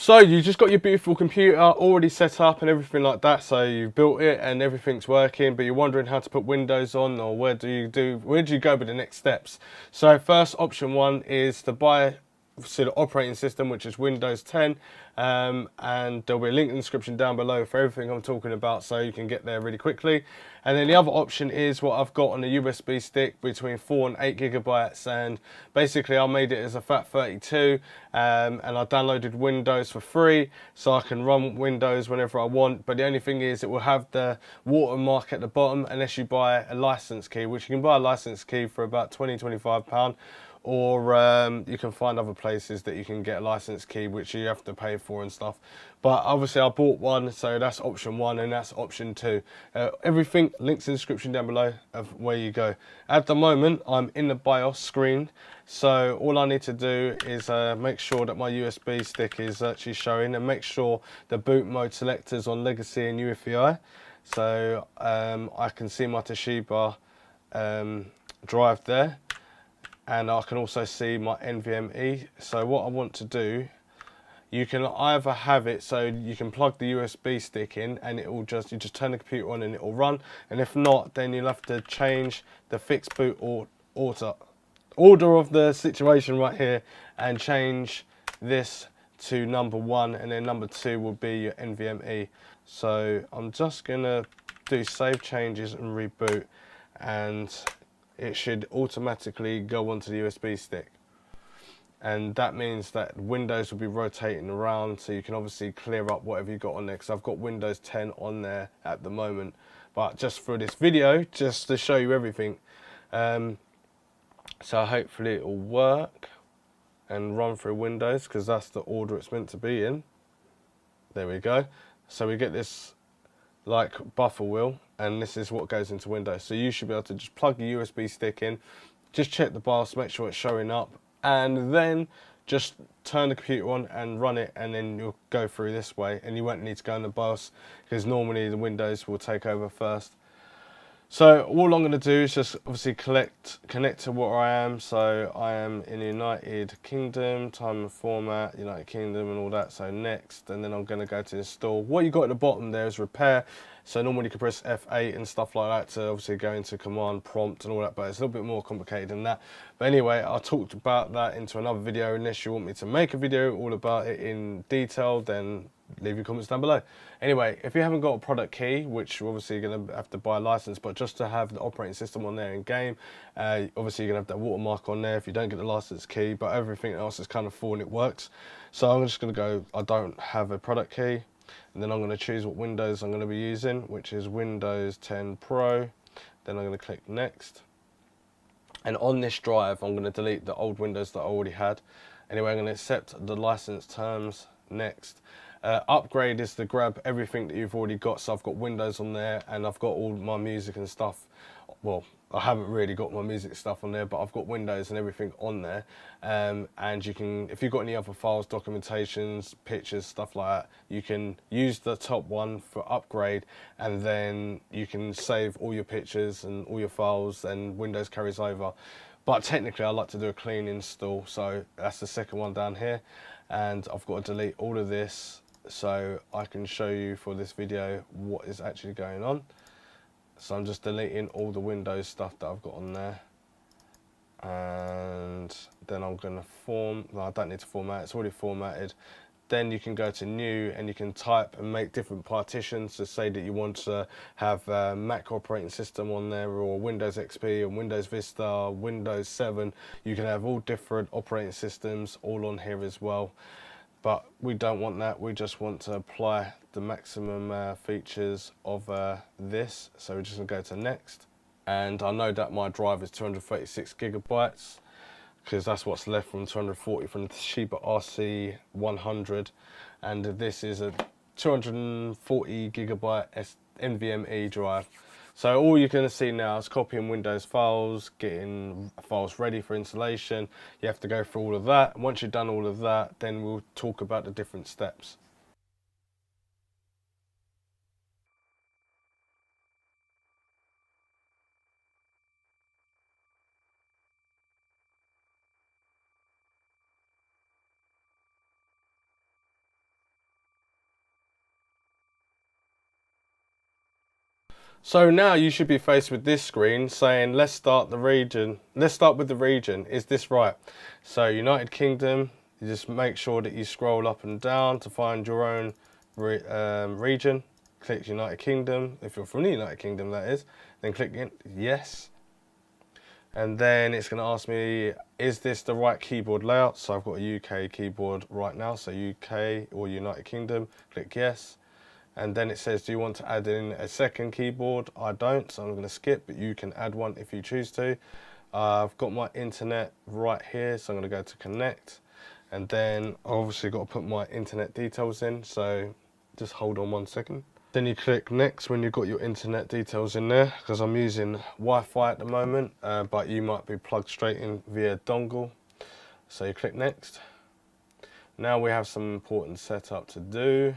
So you just got your beautiful computer already set up and everything like that. So you've built it and everything's working, but you're wondering how to put Windows on, or where do you go with the next steps? So first option one is to buy the operating system, which is Windows 10, and there'll be a link in the description down below for everything I'm talking about, so you can get there really quickly. And then the other option is what I've got on a USB stick between 4 and 8 gigabytes, and basically I made it as a FAT32, and I downloaded Windows for free, so I can run Windows whenever I want. But the only thing is, it will have the watermark at the bottom unless you buy a license key, which you can buy a license key for about £20–25, or you can find other places that you can get a license key which you have to pay for and stuff. But obviously I bought one, so that's option one, and that's option two. Everything links in the description down below of where you go. At the moment I'm in the BIOS screen, so all I need to do is make sure that my USB stick is actually showing, and make sure the boot mode selectors on Legacy and UEFI, so I can see my Toshiba drive there, and I can also see my NVMe. So what I want to do, you can either have it so you can plug the USB stick in and it will you just turn the computer on and it will run, and if not, then you'll have to change the fixed boot order of the situation right here and change this to number 1, and then number 2 will be your NVMe. So I'm just gonna do save changes and reboot, and it should automatically go onto the USB stick, and that means that Windows will be rotating around, so you can obviously clear up whatever you got on there, because I've got Windows 10 on there at the moment. But just for this video, just to show you everything, so hopefully it will work and run through Windows, because that's the order it's meant to be in. There we go. So we get this like buffer wheel, and this is what goes into Windows. So you should be able to just plug your USB stick in, just check the BIOS, make sure it's showing up, and then just turn the computer on and run it, and then you'll go through this way, and you won't need to go in the BIOS, because normally the Windows will take over first. So all I'm going to do is just obviously connect to where I am. So I am in the United Kingdom, time and format, United Kingdom and all that. So next, and then I'm going to go to install. What you got at the bottom there is repair. So normally you can press F8 and stuff like that to obviously go into command prompt and all that, but it's a little bit more complicated than that. But anyway, I talked about that into another video. Unless you want me to make a video all about it in detail, then leave your comments down below. Anyway, if you haven't got a product key, which you're obviously going to have to buy a license, but just to have the operating system on there in game, obviously you're going to have that watermark on there if you don't get the license key, but everything else is kind of full and it works. So I'm just going to go, I don't have a product key, and then I'm going to choose what Windows I'm going to be using, which is Windows 10 Pro. Then I'm going to click next, and on this drive I'm going to delete the old Windows that I already had. Anyway, I'm going to accept the license terms, next. Upgrade is to grab everything that you've already got. So I've got Windows on there, and I've got all my music and stuff. Well, I haven't really got my music stuff on there, but I've got Windows and everything on there. And you can, if you've got any other files, documentations, pictures, stuff like that, you can use the top one for upgrade, and then you can save all your pictures and all your files, and Windows carries over. But technically I like to do a clean install, so that's the second one down here. And I've got to delete all of this so I can show you for this video what is actually going on. So I'm just deleting all the Windows stuff that I've got on there, and then I'm going to I don't need to format, it's already formatted. Then you can go to new, and you can type and make different partitions to say that you want to have Mac operating system on there, or Windows XP and Windows Vista, Windows 7. You can have all different operating systems all on here as well. But we don't want that, we just want to apply the maximum features of this. So we're just going to go to next. And I know that my drive is 236 gigabytes, because that's what's left from 240 from the Toshiba RC100. And this is a 240 gigabyte NVMe drive. So all you're going to see now is copying Windows files, getting files ready for installation. You have to go through all of that. Once you've done all of that, then we'll talk about the different steps. So now you should be faced with this screen saying, let's start the region. Let's start with the region. Is this right? So United Kingdom, you just make sure that you scroll up and down to find your own region. Click United Kingdom. If you're from the United Kingdom, that is. Then click yes. And then it's going to ask me, is this the right keyboard layout? So I've got a UK keyboard right now. So UK or United Kingdom, click yes. And then it says, do you want to add in a second keyboard? I don't, so I'm going to skip, but you can add one if you choose to. I've got my internet right here, so I'm going to go to connect. And then I've obviously got to put my internet details in, so just hold on 1 second. Then you click next when you've got your internet details in there, because I'm using Wi-Fi at the moment, but you might be plugged straight in via dongle. So you click next. Now we have some important setup to do.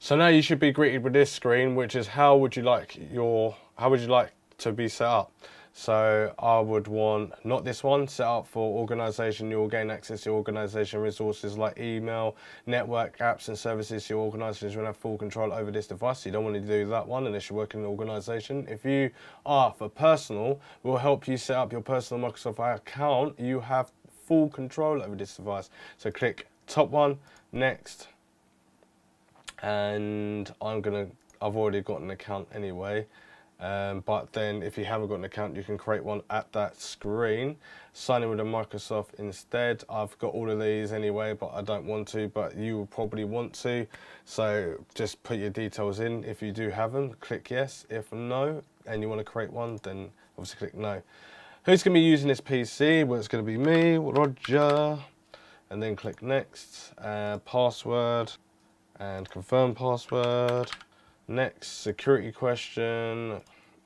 So now you should be greeted with this screen, which is how would you like to be set up? So I would want, not this one, set up for organization. You'll gain access to organization resources like email, network, apps and services. Your organization will have full control over this device. You don't want to do that one unless you work in an organization. If you are for personal, we'll help you set up your personal Microsoft account. You have full control over this device. So click top one, next. And I've already got an account anyway, but then if you haven't got an account, you can create one at that screen. Sign in with a Microsoft instead. I've got all of these anyway, but I don't want to, but you will probably want to. So just put your details in if you do have them, click yes. If no, and you want to create one, then obviously click no. Who's going to be using this PC? Well, it's going to be me, Roger, and then click next, password, and confirm password. Next, security question.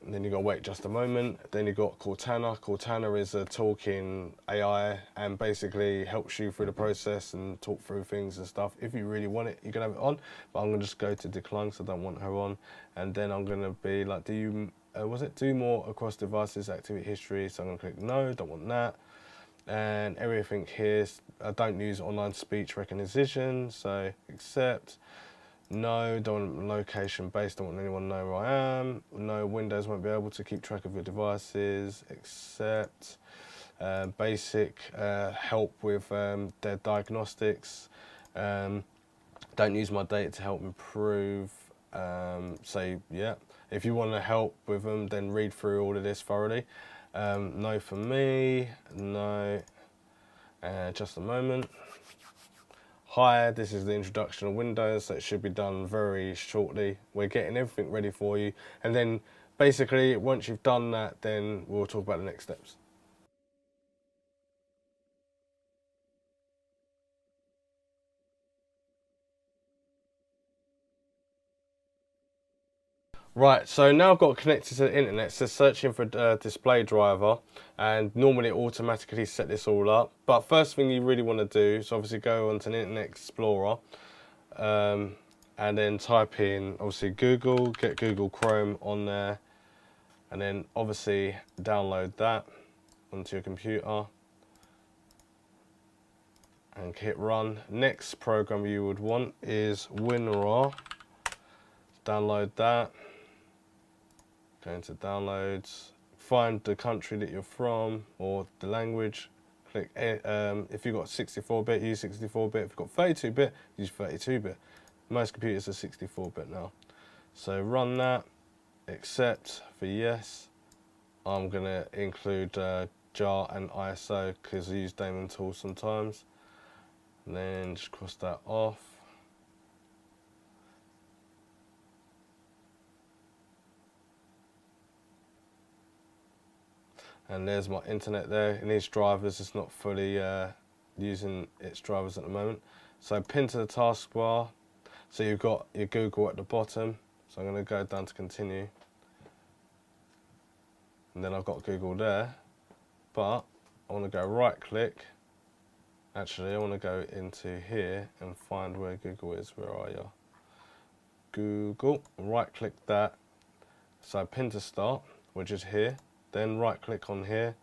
And then you got to wait just a moment. Then you got Cortana. Cortana is a talking AI and basically helps you through the process and talk through things and stuff. If you really want it, you can have it on. But I'm gonna just go to decline because I don't want her on. And then I'm gonna be like, do you do more across devices, activity history? So I'm gonna click no, don't want that. And everything here, I don't use online speech recognition, so accept. No, don't want location based, don't want anyone to know where I am. No, Windows won't be able to keep track of your devices, accept. Basic help with their diagnostics. Don't use my data to help improve. So yeah, if you want to help with them, then read through all of this thoroughly. No for me, no, just a moment. Hi, this is the introduction of Windows, so it should be done very shortly. We're getting everything ready for you, and then basically once you've done that, then we'll talk about the next steps. Right, so now I've got connected to the internet, so searching for a display driver, and normally it automatically set this all up. But first thing you really want to do is obviously go onto an Internet Explorer, and then type in obviously Google, get Google Chrome on there, and then obviously download that onto your computer and hit run. Next program you would want is WinRAR. Download that. Go into downloads, find the country that you're from or the language. Click if you've got 64-bit, use 64-bit. If you've got 32-bit, use 32-bit. Most computers are 64-bit now. So run that, accept for yes. I'm gonna include JAR and ISO because I use Daemon tools sometimes. And then just cross that off. And there's my internet there. It needs drivers. It's not fully using its drivers at the moment. So pin to the taskbar. So you've got your Google at the bottom. So I'm going to go down to continue. And then I've got Google there. But I want to go right click. Actually, I want to go into here and find where Google is. Where are you? Google. Right click that. So pin to start, which is here. Then right click on here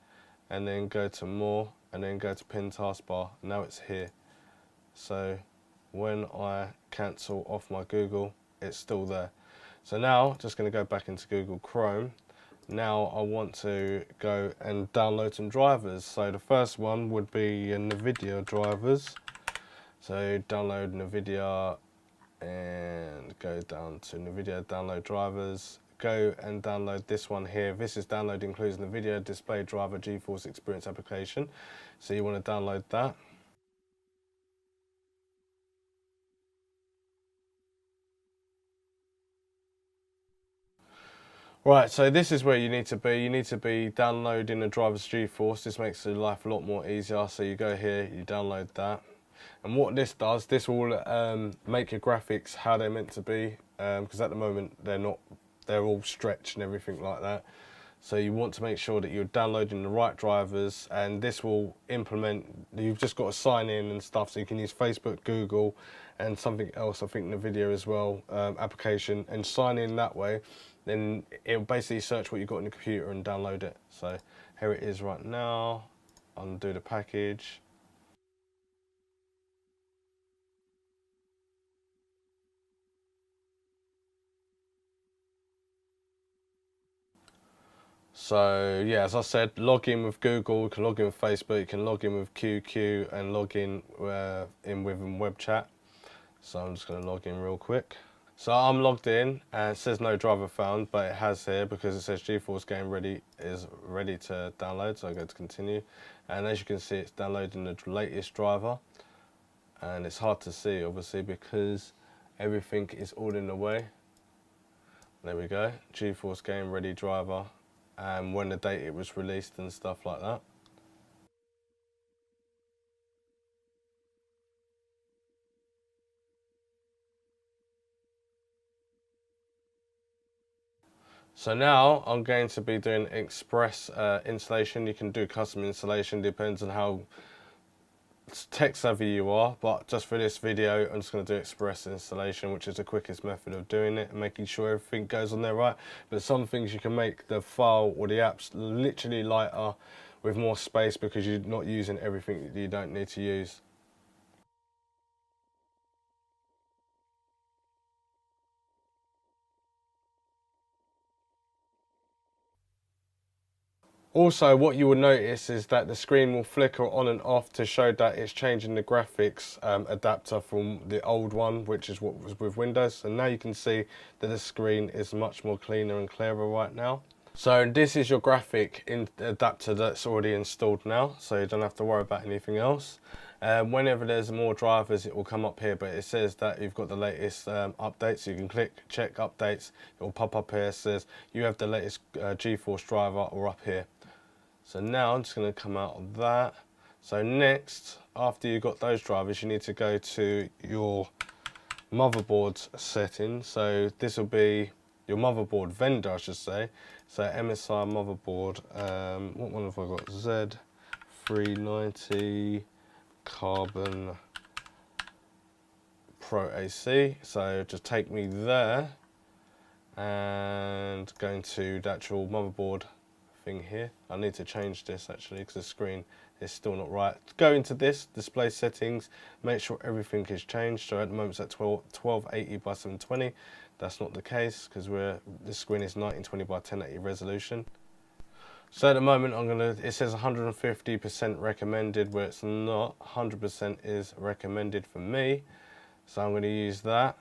and then go to more and then go to pin taskbar. Now it's here. So when I cancel off my Google, it's still there. So now, just going to go back into Google Chrome. Now I want to go and download some drivers. So the first one would be NVIDIA drivers. So download NVIDIA and go down to NVIDIA download drivers. Go and download this one here. This is download includes NVIDIA display driver GeForce Experience application. So you want to download that. Right, so this is where you need to be. You need to be downloading the driver's GeForce. This makes your life a lot more easier. So you go here, you download that. And what this does, this will make your graphics how they're meant to be. Because at the moment, they're all stretched and everything like that. So you want to make sure that you're downloading the right drivers, and this will implement, you've just got to sign in and stuff, so you can use Facebook, Google, and something else, I think NVIDIA as well, application, and sign in that way. Then it'll basically search what you've got on your computer and download it. So here it is right now. Undo the package. So yeah, as I said, log in with Google, you can log in with Facebook, you can log in with QQ, and log in with web chat. So I'm just going to log in real quick. So I'm logged in, and it says no driver found, but it has here because it says GeForce game ready is ready to download. So I go to continue, and as you can see, it's downloading the latest driver, and it's hard to see obviously because everything is all in the way. There we go, GeForce game ready driver, and when the date it was released and stuff like that. So now I'm going to be doing express installation. You can do custom installation, depends on how tech savvy you are, but just for this video I'm just going to do express installation, which is the quickest method of doing it and making sure everything goes on there right. But some things you can make the file or the apps literally lighter with more space because you're not using everything that you don't need to use. Also, what you will notice is that the screen will flicker on and off to show that it's changing the graphics adapter from the old one, which is what was with Windows. And now you can see that the screen is much more cleaner and clearer right now. So this is your graphic adapter that's already installed now, so you don't have to worry about anything else. Whenever there's more drivers, it will come up here, but it says that you've got the latest updates. So you can click check updates. It will pop up here. It says you have the latest GeForce driver, or up here. So now I'm just going to come out of that. So next, after you've got those drivers, you need to go to your motherboard settings. So this will be your motherboard vendor, I should say. So MSI motherboard, what one have I got? Z390 Carbon Pro AC. So just take me there and go into the actual motherboard thing here. I need to change this actually because the screen is still not right. Go into this display settings, make sure everything is changed. So at the moment it's at 1280 by 720. That's not the case because this screen is 1920 by 1080 resolution. So at the moment it says 150% recommended, where it's not. 100% is recommended for me. So I'm going to use that.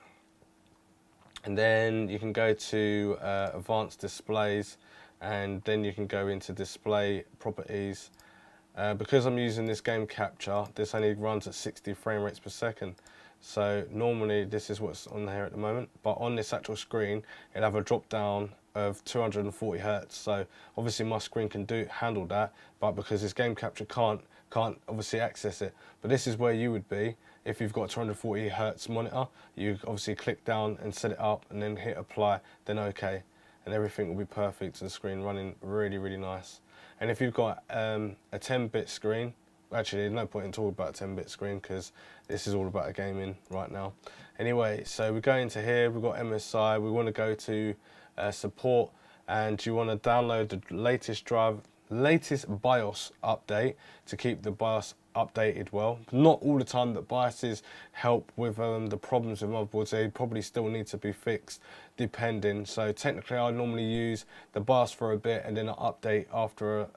And then you can go to advanced displays, and then you can go into display properties. Because I'm using this game capture, this only runs at 60 frame rates per second. So normally this is what's on here at the moment, but on this actual screen it'll have a drop down of 240 hertz. So obviously my screen can handle that, but because this game capture can't obviously access it. But this is where you would be if you've got a 240 hertz monitor. You obviously click down and set it up and then hit apply, then OK, and everything will be perfect. The screen running really, really nice. And if you've got a 10-bit screen, actually there's no point in talking about a 10-bit screen because this is all about gaming right now. Anyway, so we go into here, we've got MSI, we want to go to support, and you want to download the latest drive. latest BIOS update to keep the BIOS updated well. Not all the time that BIOSes help with the problems with motherboards. They probably still need to be fixed depending. So technically I normally use the BIOS for a bit and then I update after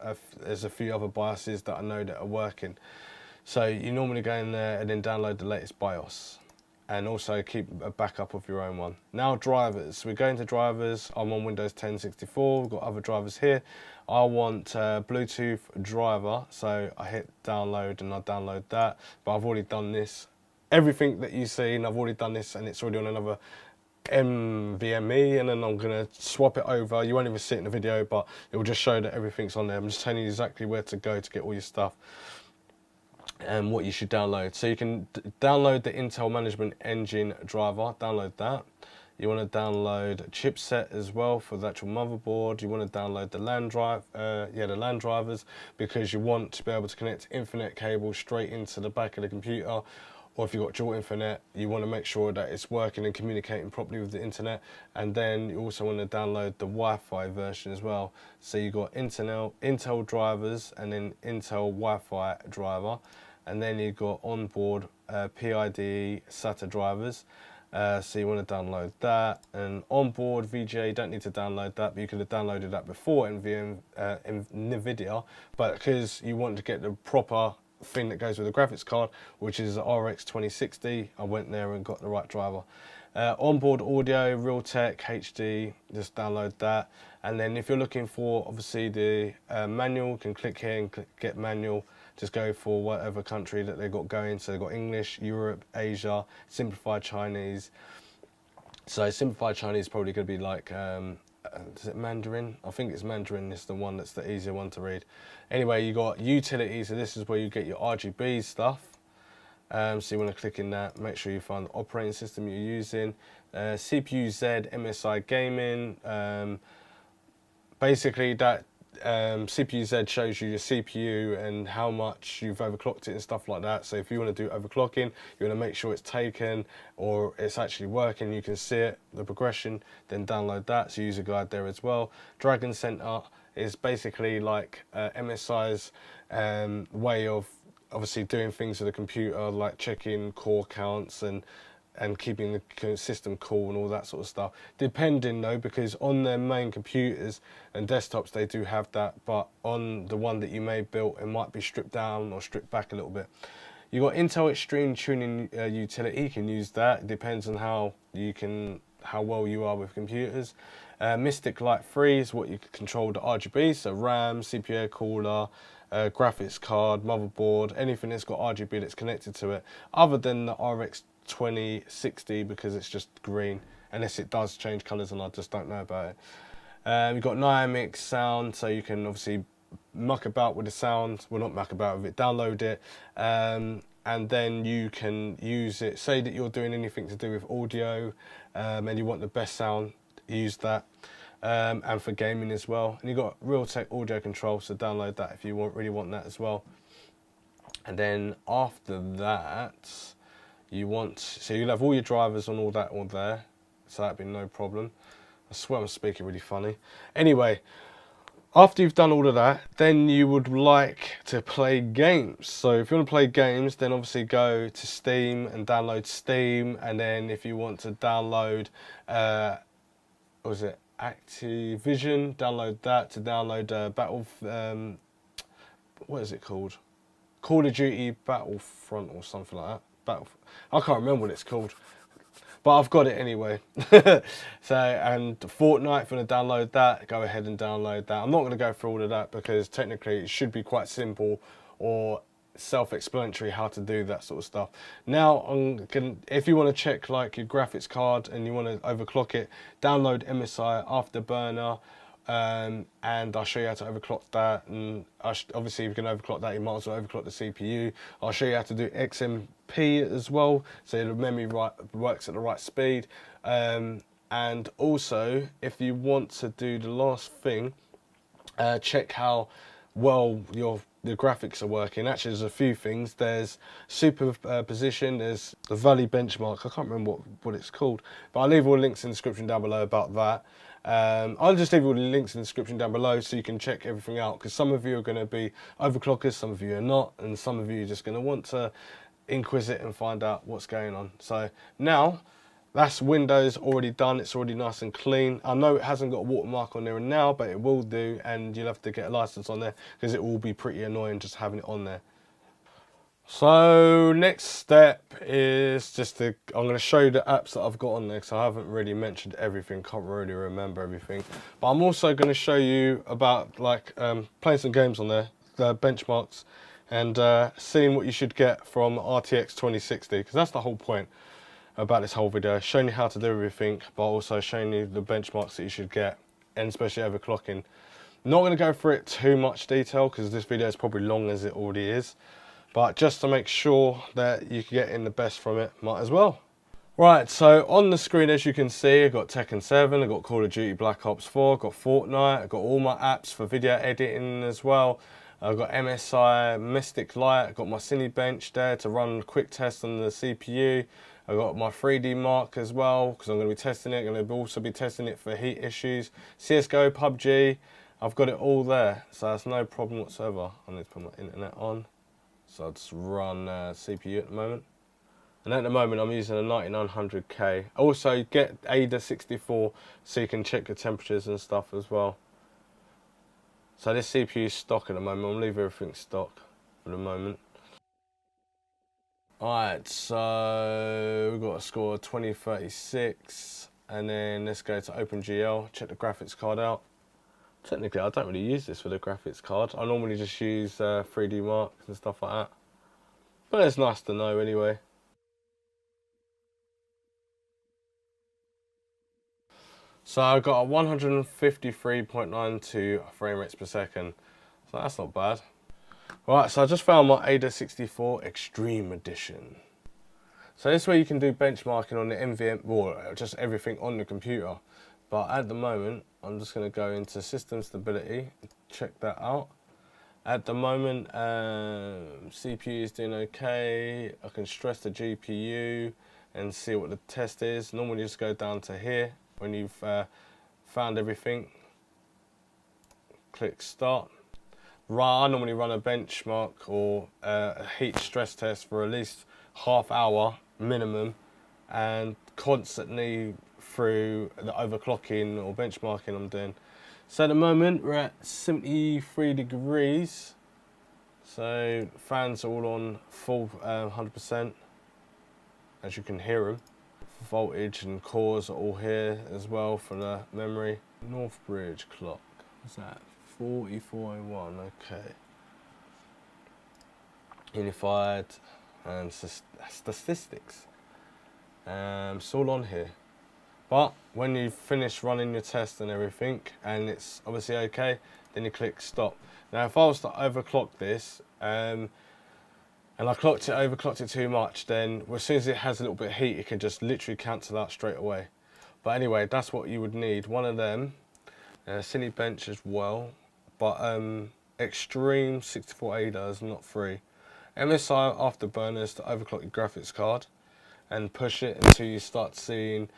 there's a few other BIOSes that I know that are working. So you normally go in there and then download the latest BIOS, and also keep a backup of your own one. Now drivers, we go into drivers. I'm on Windows 10 64, we've got other drivers here. I want Bluetooth driver, so I hit download and I download that, but I've already done this. Everything that you've seen, I've already done this, and it's already on another NVMe, and then I'm gonna swap it over. You won't even see it in the video, but it will just show that everything's on there. I'm just telling you exactly where to go to get all your stuff and what you should download. So you can download the Intel Management Engine driver, download that. You want to download chipset as well for the actual motherboard. You want to download the LAN drive, the LAN drivers, because you want to be able to connect Ethernet cable straight into the back of the computer. Or if you've got dual Ethernet, you want to make sure that it's working and communicating properly with the internet. And then you also want to download the Wi-Fi version as well. So you've got Intel drivers and then Intel Wi-Fi driver. And then you've got onboard PID SATA drivers. So you want to download that. And onboard VGA, you don't need to download that, but you could have downloaded that before NVIDIA. But because you want to get the proper thing that goes with the graphics card, which is the RX 2060, I went there and got the right driver. Onboard audio, Realtek HD, just download that. And then if you're looking for obviously the manual, you can click here and get manual. Just go for whatever country that they've got going. So they've got English, Europe, Asia, simplified Chinese. So simplified Chinese is probably going to be like, is it Mandarin? I think it's Mandarin is the one that's the easier one to read. Anyway, you got utilities, so this is where you get your RGB stuff. So you want to click in that, make sure you find the operating system you're using. CPU Z, MSI Gaming. Basically that CPU Z shows you your CPU and how much you've overclocked it and stuff like that. So if you want to do overclocking, you want to make sure it's taken or it's actually working, you can see it, the progression, then download that. So use a guide there as well. Dragon Center is basically like MSI's way of obviously doing things with the computer, like checking core counts and keeping the system cool and all that sort of stuff. Depending though, because on their main computers and desktops they do have that, but on the one that you may build it might be stripped down or stripped back a little bit. You got Intel Extreme Tuning Utility, you can use that. It depends on how well you are with computers. Mystic Light 3 is what you can control the RGB, so RAM, CPU air cooler, graphics card, motherboard, anything that's got RGB that's connected to it, other than the RX 2060 because it's just green, unless it does change colours and I just don't know about it. You've got Dynamic sound, so you can obviously muck about with the sound, well not muck about with it, download it, and then you can use it, say that you're doing anything to do with audio and you want the best sound, use that. And for gaming as well. And you've got Realtek audio control, so download that if you really want that as well. And then after that, you'll have all your drivers on all that on there, so that'd be no problem. I swear I'm speaking really funny. Anyway, after you've done all of that, then you would like to play games. So if you want to play games, then obviously go to Steam and download Steam. And then if you want to download, what was it, Activision, download that to download what is it called? Call of Duty Battlefront or something like that. I can't remember what it's called, but I've got it anyway. So, and Fortnite, if you want to download that, go ahead and download that. I'm not going to go through all of that because technically it should be quite simple or self-explanatory how to do that sort of stuff. Now, if you want to check like your graphics card and you want to overclock it, download MSI Afterburner. And I'll show you how to overclock that, and obviously if you can overclock that, you might as well overclock the CPU. I'll show you how to do XMP as well, so the memory works at the right speed. And also, if you want to do the last thing, check how well the graphics are working. Actually, there's a few things. There's superposition, there's the Valley benchmark, I can't remember what it's called, but I'll leave all the links in the description down below about that. I'll just leave all the links in the description down below so you can check everything out, because some of you are going to be overclockers, some of you are not, and some of you are just going to want to inquisite and find out what's going on. So now that's Windows already done. It's already nice and clean. I know it hasn't got a watermark on there now, but it will do, and you'll have to get a license on there because it will be pretty annoying just having it on there. So next step is just I'm going to show you the apps that I've got on there, because I haven't really mentioned everything, can't really remember everything. But I'm also going to show you about like playing some games on there, the benchmarks, and seeing what you should get from RTX 2060, because that's the whole point about this whole video, showing you how to do everything, but also showing you the benchmarks that you should get, and especially overclocking. Not going to go through it too much detail because this video is probably long as it already is, but just to make sure that you can get in the best from it, might as well. Right, so on the screen, as you can see, I've got Tekken 7, I've got Call of Duty Black Ops 4, I've got Fortnite, I've got all my apps for video editing as well. I've got MSI Mystic Light, I've got my Cinebench there to run a quick test on the CPU. I've got my 3D Mark as well, because I'm going to be testing it. I'm going to also be testing it for heat issues. CSGO, PUBG, I've got it all there, so that's no problem whatsoever. I need to put my internet on, so I'll just run CPU at the moment. And at the moment I'm using a 9900K. Also get ADA 64 so you can check the temperatures and stuff as well. So this CPU is stock at the moment. I'll leave everything stock for the moment. Alright, so we've got a score of 2036, and then let's go to OpenGL, check the graphics card out. Technically I don't really use this for the graphics card. I normally just use 3D Mark and stuff like that. But it's nice to know anyway. So I've got a 153.92 frame rates per second, so that's not bad. Right, so I just found my ADA 64 Extreme Edition. So this way you can do benchmarking on the NVMe, or just everything on the computer. But at the moment, I'm just going to go into System Stability, check that out. At the moment, CPU is doing okay. I can stress the GPU and see what the test is. Normally just go down to here when you've found everything. Click Start. I normally run a benchmark or a heat stress test for at least half hour minimum, and constantly through the overclocking or benchmarking I'm doing. So at the moment we're at 73 degrees, so fans are all on full 100%, as you can hear them. Voltage and cores are all here as well for the memory. Northbridge clock, what's that? 4401, okay. Unified and statistics. It's all on here. But when you finish running your test and everything, and it's obviously okay, then you click stop. Now, if I was to overclock this, and I overclocked it too much, then as soon as it has a little bit of heat, it can just literally cancel out straight away. But anyway, that's what you would need. One of them, Cinebench as well. But Extreme 64 ADA is not free. MSI Afterburners to overclock your graphics card and push it until you start seeing,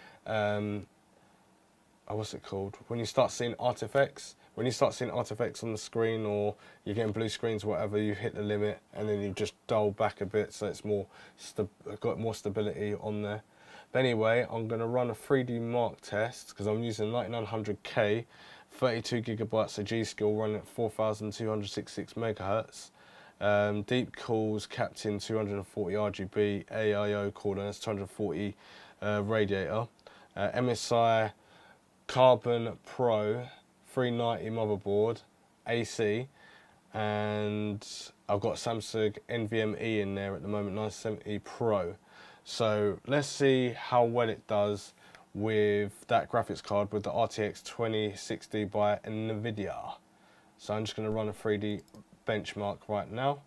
what's it called? When you start seeing artifacts. When you start seeing artifacts on the screen, or you're getting blue screens or whatever, you hit the limit and then you just dull back a bit so it's got more stability on there. But anyway, I'm going to run a 3D Mark test because I'm using 9900K. 32 gigabytes of G-Skill running at 4,266 megahertz. DEEPCOOL's capped in 240 RGB AIO core, and that's 240 radiator. MSI Carbon Pro 390 motherboard, AC, and I've got Samsung NVMe in there at the moment, 970 Pro. So let's see how well it does with that graphics card with the RTX 2060 by NVIDIA. So I'm just going to run a 3D benchmark right now,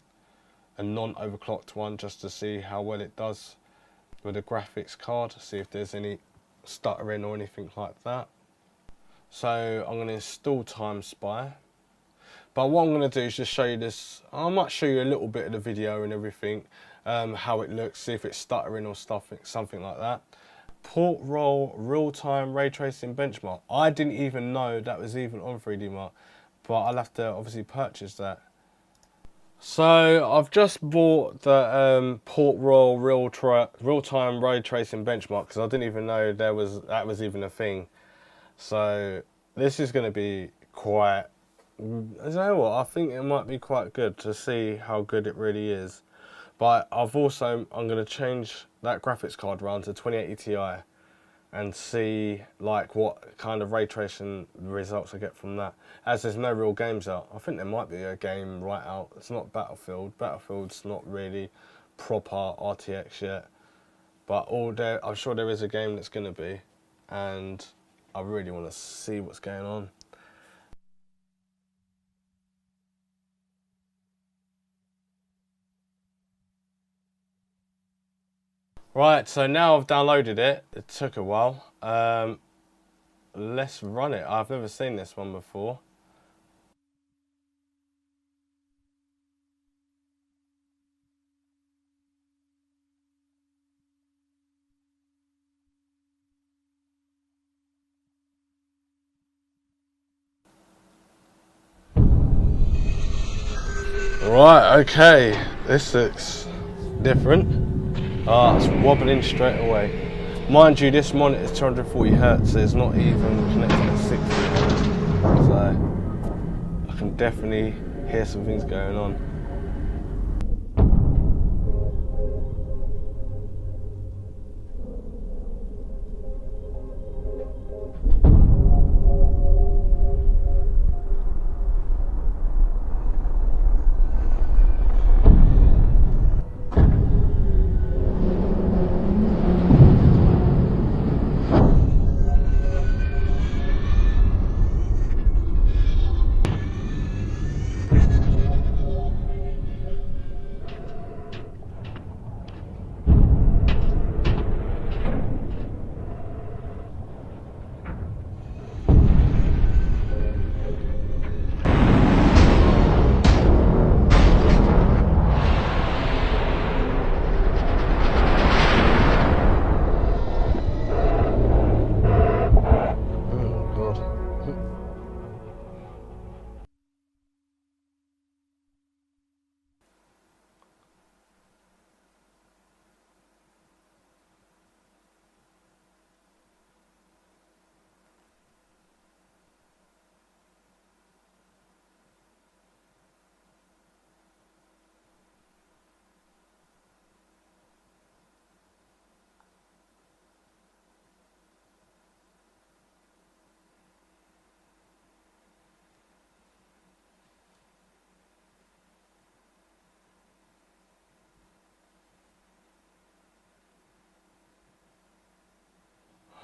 a non-overclocked one, just to see how well it does with the graphics card, see if there's any stuttering or anything like that. So I'm going to install Time Spy. But what I'm going to do is just show you this. I might show you a little bit of the video and everything, how it looks, see if it's stuttering or something like that. Port roll real-time ray tracing benchmark. I didn't even know that was even on 3D Mark, but I'll have to obviously purchase that. So I've just bought the port roll real-time ray tracing benchmark because I didn't even know that was even a thing. So this is going to be quite. You know what? I think it might be quite good to see how good it really is. But I'm going to change that graphics card around to 2080 Ti and see like what kind of ray tracing results I get from that. As there's no real games out. I think there might be a game right out. It's not Battlefield. Battlefield's not really proper RTX yet. But I'm sure there is a game that's going to be. And I really want to see what's going on. Right, so now I've downloaded it. It took a while. Let's run it. I've never seen this one before. Right, okay. This looks different. Ah, it's wobbling straight away. Mind you, this monitor is 240 Hz, so it's not even connected to 60 Hz. So I can definitely hear some things going on.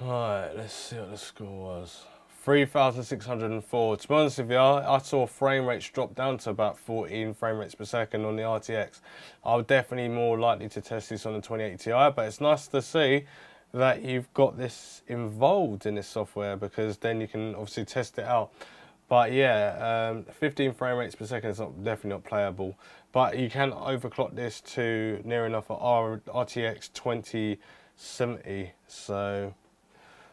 Right, let's see what the score was. 3,604. To be honest with you, I saw frame rates drop down to about 14 frame rates per second on the RTX. I'm definitely more likely to test this on the 2080 Ti, but it's nice to see that you've got this involved in this software because then you can obviously test it out. But yeah, 15 frame rates per second is definitely not playable. But you can overclock this to near enough a RTX 2070, so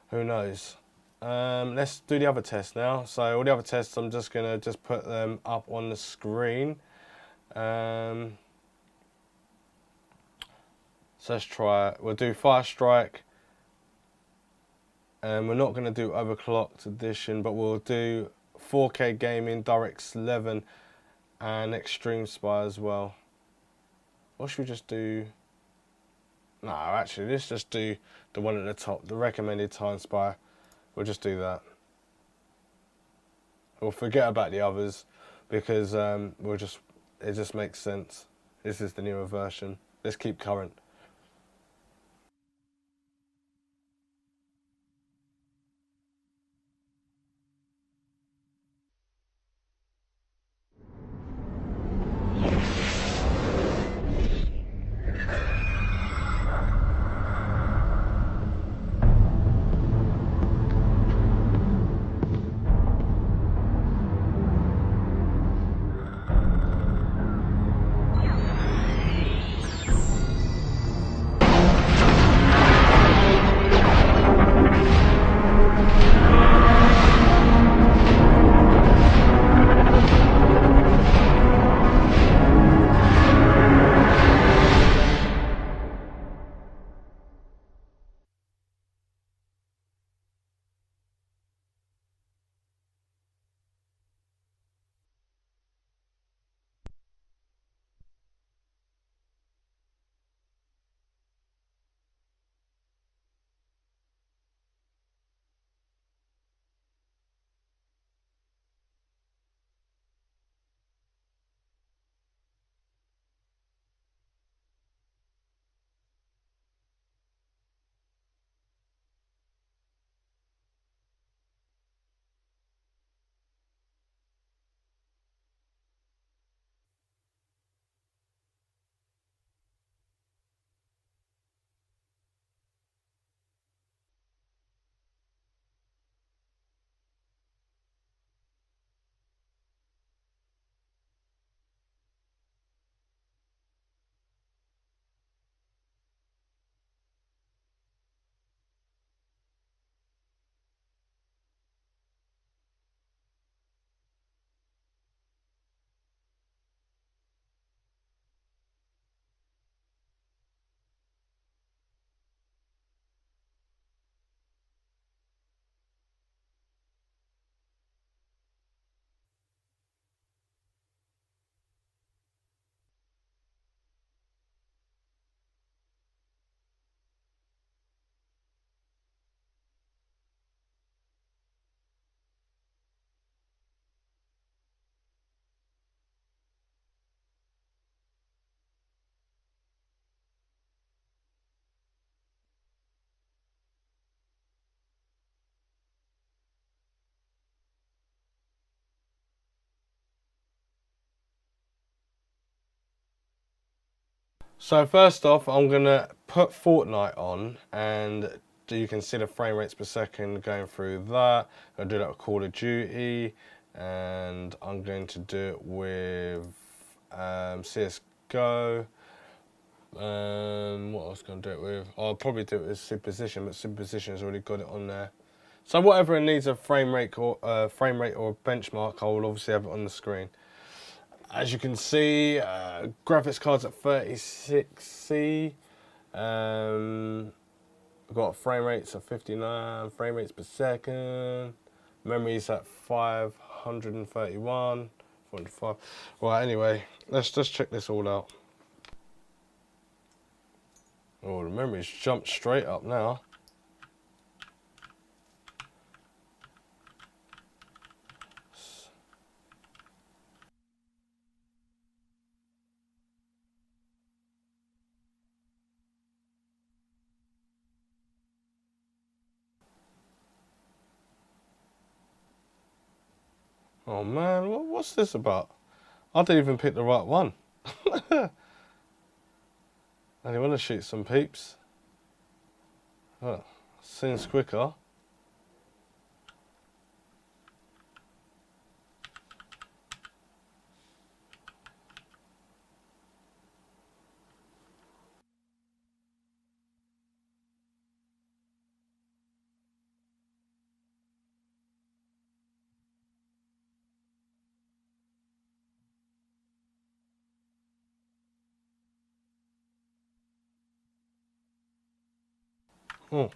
who knows. Let's do the other test now. So all the other tests, I'm just gonna put them up on the screen. So let's try it. We'll do Fire Strike. We're not gonna do overclocked edition, but we'll do 4K gaming, DirectX 11, and Extreme Spy as well. Or should we just do? No, actually, let's just do the one at the top, the recommended time spy. We'll just do that. We'll forget about the others because it just makes sense. This is the newer version. Let's keep current. So first off, I'm gonna put Fortnite on, and you can see the frame rates per second going through that. I'll do that with Call of Duty, and I'm going to do it with CS:GO. What else can I do it with? I'll probably do it with Superposition, but Superposition has already got it on there. So whatever it needs a frame rate or a benchmark, I will obviously have it on the screen. As you can see, graphics cards at 36C. I've got frame rates at 59 frame rates per second. Memory's at 531. 405. Right, anyway, let's just check this all out. Oh, the memory's jumped straight up now. Oh man, what's this about? I didn't even pick the right one. I want to shoot some peeps. Oh, seems quicker. Oh.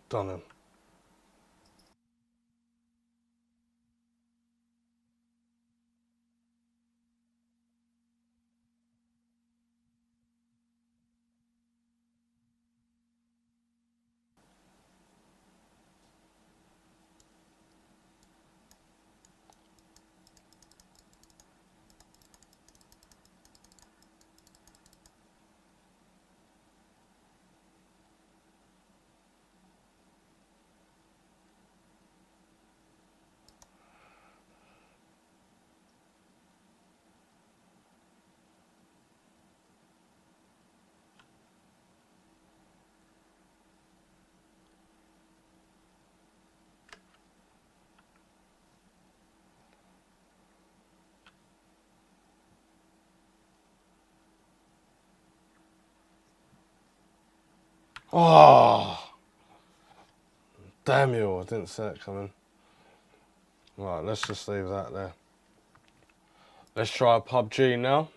Done him. Oh, damn you, I didn't see it coming. Right, let's just leave that there. Let's try PUBG now.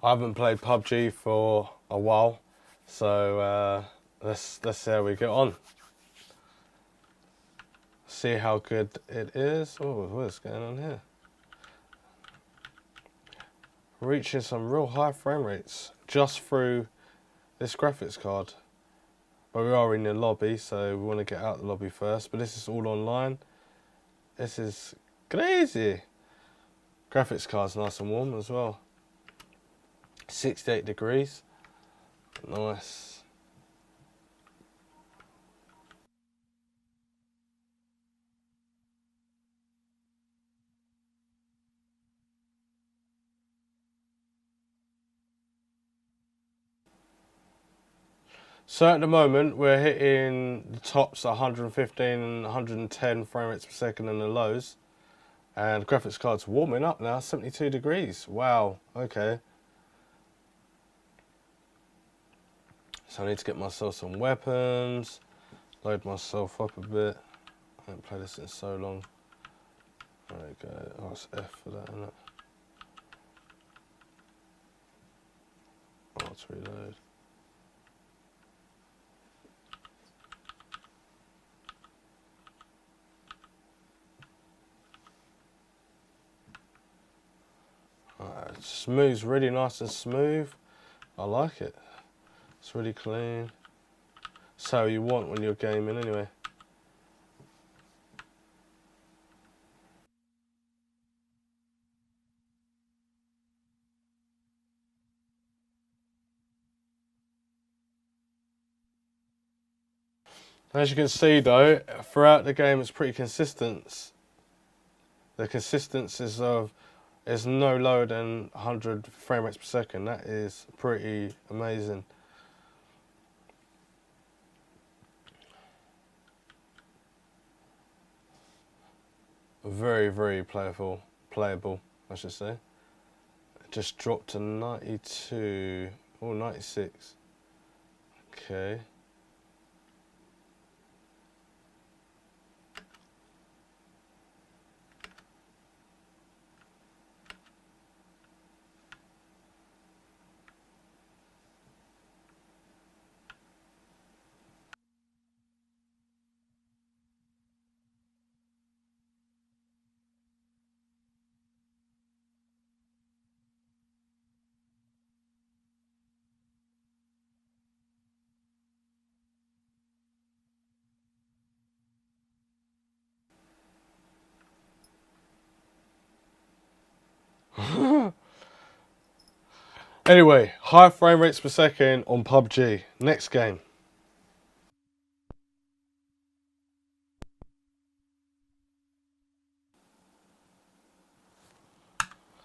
I haven't played PUBG for a while, so let's see how we get on. See how good it is. Oh, what's going on here? Reaching some real high frame rates just through this graphics card. But we are in the lobby, so we want to get out the lobby first. But this is all online. This is crazy. Graphics card's nice and warm as well. 68 degrees. Nice. So at the moment we're hitting the tops at 115 and 110 frame rates per second and the lows. And graphics card's warming up now, 72 degrees. Wow, okay. So I need to get myself some weapons, load myself up a bit. I haven't played this in so long. There we go. Oh, it's F for that, isn't it? Oh, let's reload. It just moves really nice and smooth. I like it. It's really clean. It's how you want when you're gaming anyway. As you can see though, throughout the game it's pretty consistent. The consistency is no lower than 100 frame rates per second. That is pretty amazing. Very, very playable, I should say. It just dropped to 92 or 96. Okay. Anyway, high frame rates per second on PUBG. Next game.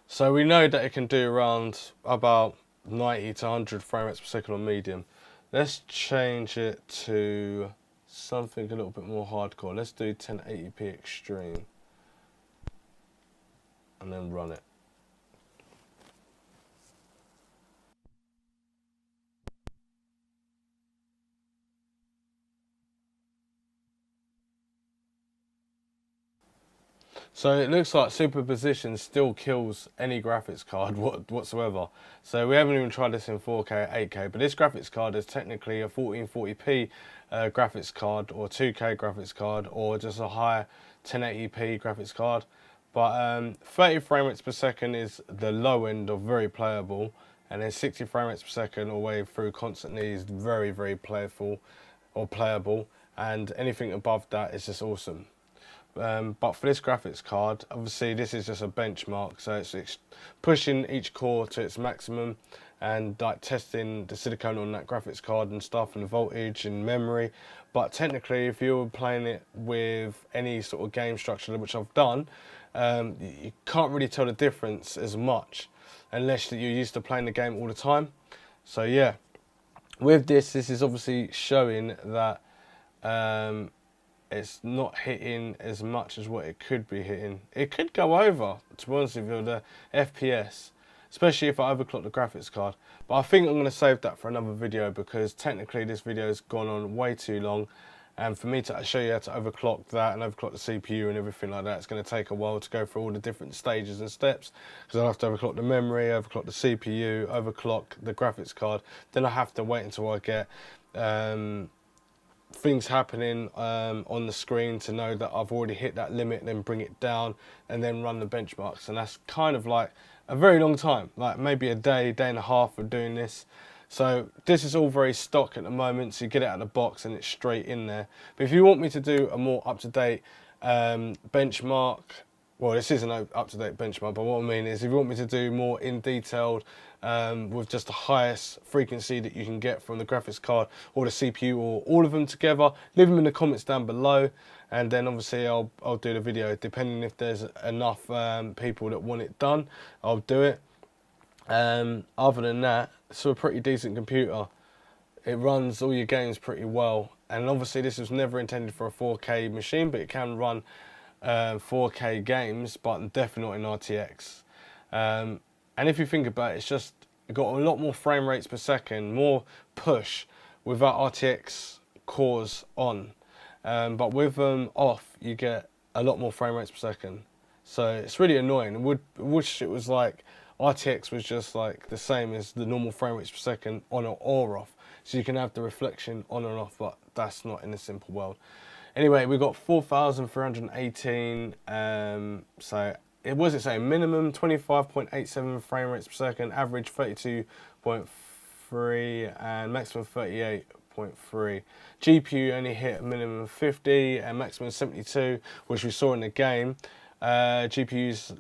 So we know that it can do around about 90 to 100 frame rates per second on medium. Let's change it to something a little bit more hardcore. Let's do 1080p extreme. And then run it. So it looks like superposition still kills any graphics card whatsoever. So we haven't even tried this in 4K, 8K, but this graphics card is technically a 1440p graphics card, or 2K graphics card, or just a high 1080p graphics card. But 30 frame rates per second is the low end of very playable, and then 60 frame rates per second all the way through constantly is very, very playful or playable, and anything above that is just awesome. But for this graphics card, obviously this is just a benchmark, so it's pushing each core to its maximum and like testing the silicone on that graphics card and stuff, and the voltage and memory. But technically, if you were playing it with any sort of game structure, which I've done, you can't really tell the difference as much unless you're used to playing the game all the time. So yeah, with this is obviously showing that it's not hitting as much as what it could be hitting. It could go over, to be honest with you, the FPS, especially if I overclock the graphics card. But I think I'm going to save that for another video, because technically this video has gone on way too long, and for me to show you how to overclock that and overclock the CPU and everything like that, it's going to take a while to go through all the different stages and steps, because I'll have to overclock the memory, overclock the CPU, overclock the graphics card. Then I have to wait until I get things happening on the screen to know that I've already hit that limit, and then bring it down and then run the benchmarks. And that's kind of like a very long time, like maybe a day, day and a half of doing this. So this is all very stock at the moment, so you get it out of the box and it's straight in there. But if you want me to do a more up-to-date benchmark, well, this isn't an up-to-date benchmark, but what I mean is if you want me to do more in detailed with just the highest frequency that you can get from the graphics card or the CPU, or all of them together, leave them in the comments down below, and then obviously I'll do the video. Depending if there's enough people that want it done, I'll do it. Other than that, it's a pretty decent computer. It runs all your games pretty well, and obviously this was never intended for a 4K machine, but it can run 4K games, but definitely not in RTX. And if you think about it, it's just got a lot more frame rates per second, more push without RTX cores on. But with them off, you get a lot more frame rates per second. So it's really annoying. I wish it was like RTX was just like the same as the normal frame rates per second on or off. So you can have the reflection on and off, but that's not in a simple world. Anyway, we've got 4,318, so it was it saying minimum 25.87 frame rates per second, average 32.3, and maximum 38.3. GPU only hit a minimum of 50 and maximum 72, which we saw in the game. GPU's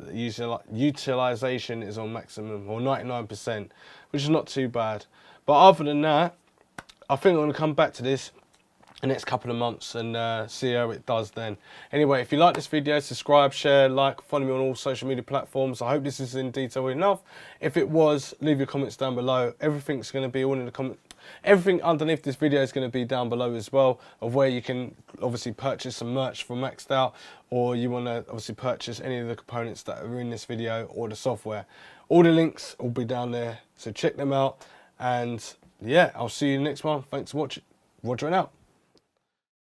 utilization is on maximum, or 99%, which is not too bad. But other than that, I think I'm going to come back to this the next couple of months and see how it does then. Anyway, if you like this video, subscribe, share, like, follow me on all social media platforms. I hope this is in detail enough. If it was, leave your comments down below. Everything's going to be all in the comments. Everything underneath this video is going to be down below as well, of where you can obviously purchase some merch for Maxed Out, or you want to obviously purchase any of the components that are in this video or the software. All the links will be down there, so check them out. And yeah, I'll see you in the next one. Thanks for watching. Roger and out.